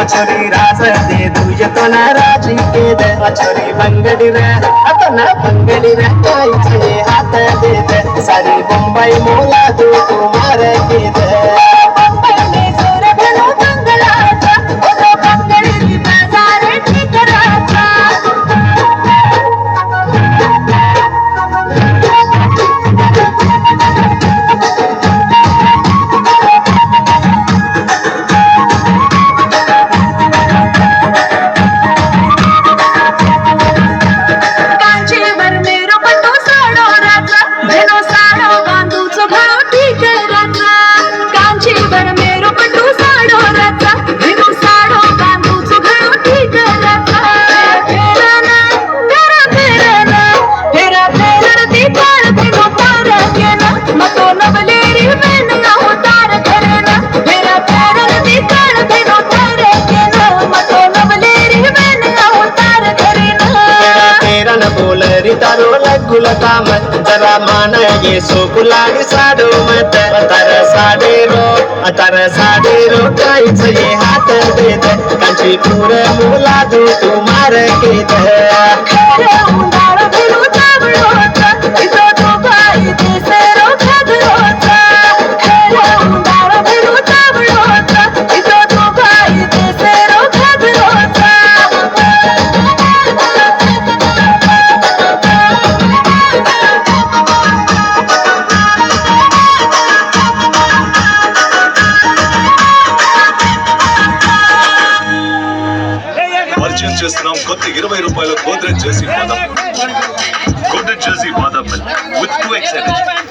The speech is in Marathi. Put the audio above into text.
छोरी रास दे तुझे तो ना राजी के दे छोरी बंगड़ी रे अपना बंगड़ी रे काईचे हाथ दे दे सारी मुंबई मोला तू तुम्हारे के दे तारो लगुल काम जरा मान ये सोकुलाडी साडो मत तर साडे रो काईच ये हात देत कांचीपुर मुला दू तुम्हार के చేస్తున్నాం కొత్త 20 రూపాయల గోద్రెజ్ జెర్సీ బాదం మిల్క్ విత్ 2x ఎనర్జీ